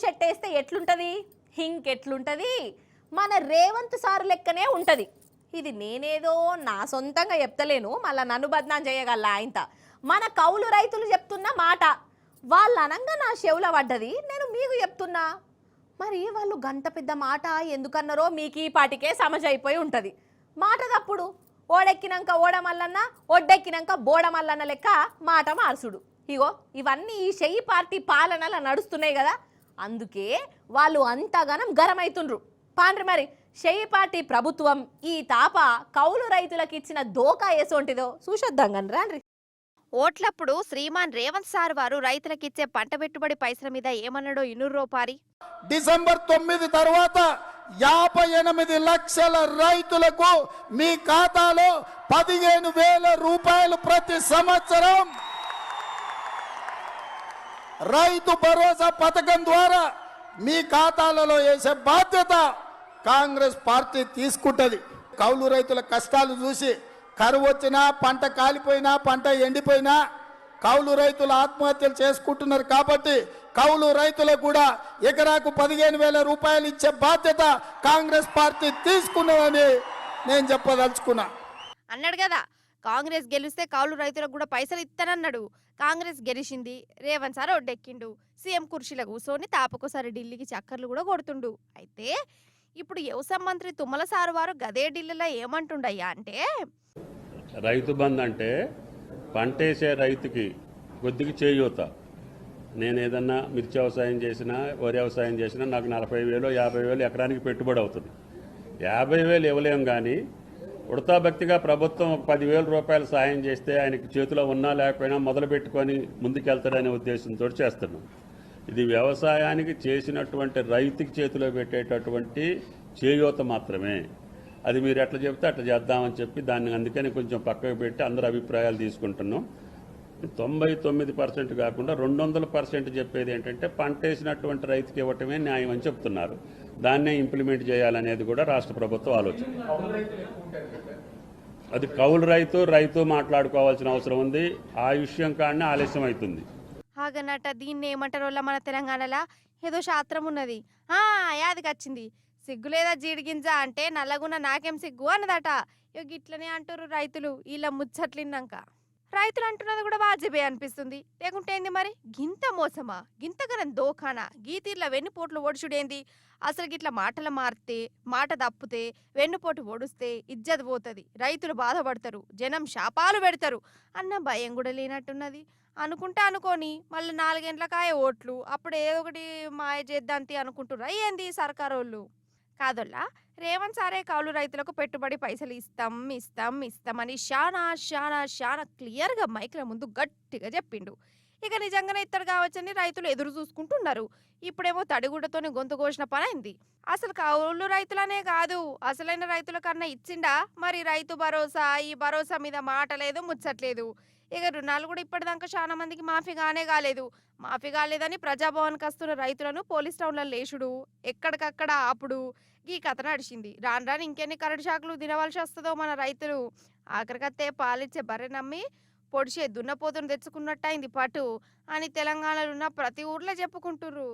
Shirt వేస్తే ఎట్లుంటది, ఇంకెట్లుంటది, మన రేవంత్ సార్ లెక్కనే ఉంటది. ఇది నేనేదో నా సొంతంగా చెప్తలేను, మళ్ళీ నన్ను బద్నాం చేయగల ఆయనత. మన కౌలు రైతులు చెప్తున్న మాట వాళ్ళు అనంగా నా చెవుల పడ్డది, నేను మీకు చెప్తున్నా. మరి వాళ్ళు గంత పెద్ద మాట ఎందుకన్నారో మీకు ఈ పాటికే సమజైపోయి ఉంటుంది. మాట తప్పుడు, ఓడెక్కినాక ఓడమల్లన్న, ఒడ్డెక్కినాక బోడమల్లన్న లెక్క మాట మార్చుడు. ఇగో ఇవన్నీ ఈ చెయ్యి పార్టీ పాలనలా నడుస్తున్నాయి కదా, అందుకే వాళ్ళు అంతగానం గరమైతుండ్రు. పాండ్రి మరి చెయ్యి పార్టీ ప్రభుత్వం ఈ తాప కౌలు రైతులకు ఇచ్చిన దోకా ఏసోంటిదో చూసొద్దాం కానీ రాండ్రి. ఓట్లప్పుడు శ్రీమాన్ రేవంత్ సార్ వారు రైతులకిచ్చే పంట పెట్టుబడి పైసల మీద ఏమన్నాడో ఇనుర్రో పారి. డిసెంబర్ 9 తర్వాత 58 లక్షల రైతులకు మీ ఖాతాలో 15,000 రూపాయలు ప్రతి సంవత్సరం రైతు భరోసా పథకం ద్వారా మీ ఖాతాలలో వేసే బాధ్యత కాంగ్రెస్ పార్టీ తీసుకుంటది. కౌలు రైతుల కష్టాలు చూసి కరువు వచ్చినా, పంట కాలిపోయినా, పంట ఎండిపోయినా కౌలు రైతులు ఆత్మహత్యలు చేసుకుంటున్నారు. కాబట్టి కౌలు రైతులకు కూడా ఎకరాకు 15,000 రూపాయలు ఇచ్చే బాధ్యత కాంగ్రెస్ పార్టీ తీసుకున్నదని నేను చెప్పదలుచుకున్నా. అన్నాడు కదా, కాంగ్రెస్ గెలిస్తే కౌలు రైతులకు కూడా పైసలు ఇస్తానన్నాడు. కాంగ్రెస్ గెలిచింది, రేవంత్ సార్ ఒడ్డెక్కిండు, సీఎం కుర్చీలో కూర్చొని తాపకోసారి ఢిల్లీకి చక్కర్లు కూడా కొడుతుండు. అయితే ఇప్పుడు వ్యవసాయ మంత్రి తుమ్మల సారు వారు గదే ఢిల్లీలో ఏమంటుండయ్యా అంటే, రైతు బంధు అంటే పంటేసే రైతుకి కొద్దిగా చేయూత. నేను ఏదన్నా మిర్చి వ్యవసాయం చేసినా, వరి వ్యవసాయం చేసినా నాకు 40,000 50,000 ఎకరానికి పెట్టుబడి అవుతుంది. 50,000 ఇవ్వలేం, కానీ ఉడతా భక్తిగా ప్రభుత్వం ఒక 10,000 రూపాయలు సాయం చేస్తే ఆయనకి చేతిలో ఉన్నా లేకపోయినా మొదలు పెట్టుకొని ముందుకెళ్తాడనే ఉద్దేశంతో చేస్తున్నాం. ఇది వ్యవసాయానికి చేసినటువంటి రైతుకి చేతిలో పెట్టేటటువంటి చేయూత మాత్రమే. అది మీరు ఎట్లా చెప్తే అట్లా చేద్దామని చెప్పి దాన్ని అందుకని కొంచెం పక్కకు పెట్టి అందరు అభిప్రాయాలు తీసుకుంటున్నాం. 99% కాకుండా 200% చెప్పేది ఏంటంటే పంట వేసినటువంటి రైతుకి ఇవ్వటమే న్యాయం అని చెప్తున్నారు. దాన్నే ఇంప్లిమెంట్ చేయాలనేది కూడా రాష్ట్ర ప్రభుత్వం ఆలోచన. అది కౌలు రైతు మాట్లాడుకోవాల్సిన అవసరం ఉంది. ఆ విషయం కాడనే ఆలస్యం అవుతుంది. హాగనట దీన్ని ఏమంటారో మన తెలంగాణలో ఏదో శాస్త్రం ఉన్నది. యాదికి వచ్చింది, సిగ్గులేదా జీడిగింజ అంటే నల్లగున్న నాకేం సిగ్గు అన్నదట. ఇక గిట్లనే అంటారు రైతులు ఇలా ముచ్చట్లిన్నాక. రైతులు అంటున్నది కూడా వాజిబే అనిపిస్తుంది. లేకుంటే ఏంది మరి, గింత మోసమా, గింతగనం దోఖానా, గీతీర్ల వెన్నుపోట్లు ఒడుచుడేంది? అసలు గిట్ల మాటలు మారితే, మాట తప్పితే, వెన్నుపోటు ఒడుస్తే ఇజ్జత్ పోతుంది, రైతులు బాధపడతారు, జనం శాపాలు పెడతారు అన్న భయం కూడా లేనట్టున్నది. అనుకుంటే అనుకోని మళ్ళీ 4 గంటలకాయ ఓట్లు, అప్పుడు ఏదో ఒకటి మాయ చేద్దాంతి అనుకుంటుర్రా ఏంది సర్కారోళ్ళు? కాదొల్లా, రేవంత్ సారే కౌలు రైతులకు పెట్టుబడి పైసలు ఇస్తామని చాలా క్లియర్గా మైక్ల ముందు గట్టిగా చెప్పిండు. ఇక నిజంగానే ఇత్తడు కావచ్చని రైతులు ఎదురు చూసుకుంటున్నారు. ఇప్పుడేమో తడిగుడ్డతోని గొంతు కోసిన పని అయింది. అసలు కౌలు రైతులనే కాదు, అసలైన రైతుల కన్నా ఇచ్చిండా మరి రైతు భరోసా? ఈ భరోసా మీద మాట లేదు, ముచ్చట్లేదు. ఇక రుణాలు కూడా ఇప్పటిదాకా చాలా మందికి మాఫీ కాలేదు. మాఫీ కాలేదని ప్రజాభవన్కి వస్తున్న రైతులను పోలీస్ టౌన్లలో లేచుడు, ఎక్కడికక్కడ ఆపుడు, ఈ కథ నడిచింది. రాను ఇంకెన్ని కరెంటు షాకులు తినవలసి వస్తుందో మన రైతులు. ఆఖరికత్తే పాలిచ్చే బర్రె నమ్మి పొడిచే దున్నపోతును తెచ్చుకున్నట్టయింది పటు అని తెలంగాణలో ఉన్న ప్రతి ఊర్లో చెప్పుకుంటుర్రు.